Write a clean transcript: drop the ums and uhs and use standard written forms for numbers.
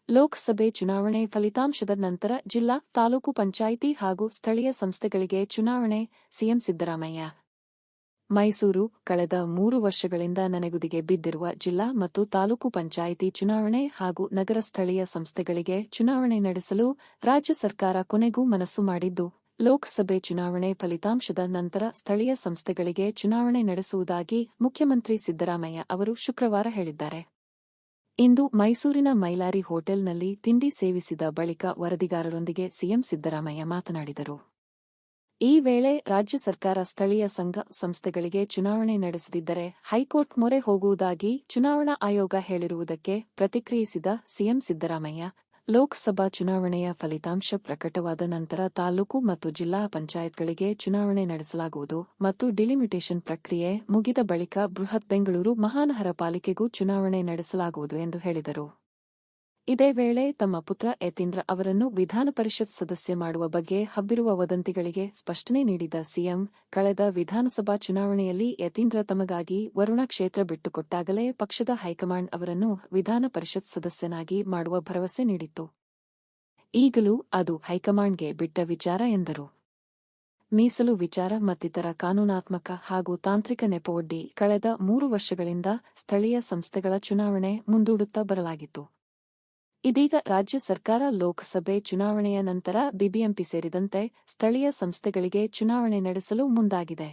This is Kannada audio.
ಲೋಕಸಭೆ ಚುನಾವಣೆ ಫಲಿತಾಂಶದ ನಂತರ ಜಿಲ್ಲಾ, ತಾಲೂಕು ಪಂಚಾಯಿತಿ ಹಾಗೂ ಸ್ಥಳೀಯ ಸಂಸ್ಥೆಗಳಿಗೆ ಚುನಾವಣೆ ಸಿಎಂ ಸಿದ್ದರಾಮಯ್ಯ. ಮೈಸೂರು: ಕಳೆದ 3 ವರ್ಷಗಳಿಂದ ನನೆಗುದಿಗೆ ಬಿದ್ದಿರುವ ಜಿಲ್ಲಾ ಮತ್ತು ತಾಲೂಕು ಪಂಚಾಯಿತಿ ಚುನಾವಣೆ ಹಾಗೂ ನಗರ ಸ್ಥಳೀಯ ಸಂಸ್ಥೆಗಳಿಗೆ ಚುನಾವಣೆ ನಡೆಸಲು ರಾಜ್ಯ ಸರ್ಕಾರ ಕೊನೆಗೂ ಮನಸ್ಸು ಮಾಡಿದ್ದು, ಲೋಕಸಭೆ ಚುನಾವಣೆ ಫಲಿತಾಂಶದ ನಂತರ ಸ್ಥಳೀಯ ಸಂಸ್ಥೆಗಳಿಗೆ ಚುನಾವಣೆ ನಡೆಸುವುದಾಗಿ ಮುಖ್ಯಮಂತ್ರಿ ಸಿದ್ದರಾಮಯ್ಯ ಅವರು ಶುಕ್ರವಾರ ಹೇಳಿದ್ದಾರೆ. ಇಂದು ಮೈಸೂರಿನ ಮೈಲಾರಿ ಹೋಟೆಲ್ನಲ್ಲಿ ತಿಂಡಿ ಸೇವಿಸಿದ ಬಳಿಕ ವರದಿಗಾರರೊಂದಿಗೆ ಸಿಎಂ ಸಿದ್ದರಾಮಯ್ಯ ಮಾತನಾಡಿದರು. ಈ ವೇಳೆ ರಾಜ್ಯ ಸರ್ಕಾರ ಸ್ಥಳೀಯ ಸಂಸ್ಥೆಗಳಿಗೆ ಚುನಾವಣೆ ನಡೆಸದಿದ್ದರೆ ಹೈಕೋರ್ಟ್ ಮೊರೆ ಹೋಗುವುದಾಗಿ ಚುನಾವಣಾ ಆಯೋಗ ಹೇಳಿರುವುದಕ್ಕೆ ಪ್ರತಿಕ್ರಿಯಿಸಿದ ಸಿಎಂ ಸಿದ್ದರಾಮಯ್ಯ, ಲೋಕಸಭಾ ಚುನಾವಣೆಯ ಫಲಿತಾಂಶ ಪ್ರಕಟವಾದ ನಂತರ ತಾಲೂಕು ಮತ್ತು ಜಿಲ್ಲಾ ಪಂಚಾಯತ್ಗಳಿಗೆ ಚುನಾವಣೆ ನಡೆಸಲಾಗುವುದು ಮತ್ತು ಡಿಲಿಮಿಟೇಷನ್ ಪ್ರಕ್ರಿಯೆ ಮುಗಿದ ಬಳಿಕ ಬೃಹತ್ ಬೆಂಗಳೂರು ಮಹಾನಗರ ಪಾಲಿಕೆಗೂ ಚುನಾವಣೆ ನಡೆಸಲಾಗುವುದು ಎಂದು ಹೇಳಿದರು. ಇದೇ ವೇಳೆ ತಮ್ಮ ಪುತ್ರ ಯತೀಂದ್ರ ಅವರನ್ನು ವಿಧಾನಪರಿಷತ್ ಸದಸ್ಯ ಮಾಡುವ ಬಗ್ಗೆ ಹಬ್ಬಿರುವ ವದಂತಿಗಳಿಗೆ ಸ್ಪಷ್ಟನೆ ನೀಡಿದ ಸಿಎಂ, ಕಳೆದ ವಿಧಾನಸಭಾ ಚುನಾವಣೆಯಲ್ಲಿ ಯತೀಂದ್ರ ತಮಗಾಗಿ ವರುಣ ಕ್ಷೇತ್ರ ಬಿಟ್ಟುಕೊಟ್ಟಾಗಲೇ ಪಕ್ಷದ ಹೈಕಮಾಂಡ್ ಅವರನ್ನು ವಿಧಾನ ಪರಿಷತ್ ಸದಸ್ಯನಾಗಿ ಮಾಡುವ ಭರವಸೆ ನೀಡಿತ್ತು. ಈಗಲೂ ಅದು ಹೈಕಮಾಂಡ್ಗೆ ಬಿಟ್ಟ ವಿಚಾರ ಎಂದರು. ಮೀಸಲು ವಿಚಾರ ಮತ್ತಿತರ ಕಾನೂನಾತ್ಮಕ ಹಾಗೂ ತಾಂತ್ರಿಕ ನೆಪವೊಡ್ಡಿ ಕಳೆದ 3 ವರ್ಷಗಳಿಂದ ಸ್ಥಳೀಯ ಸಂಸ್ಥೆಗಳ ಚುನಾವಣೆ ಮುಂದೂಡುತ್ತಾ ಬರಲಾಗಿತ್ತು. ಇದೀಗ ರಾಜ್ಯ ಸರ್ಕಾರ ಲೋಕಸಭೆ ಚುನಾವಣೆಯ ನಂತರ ಬಿಬಿಎಂಪಿ ಸೇರಿದಂತೆ ಸ್ಥಳೀಯ ಸಂಸ್ಥೆಗಳಿಗೆ ಚುನಾವಣೆ ನಡೆಸಲು ಮುಂದಾಗಿದೆ.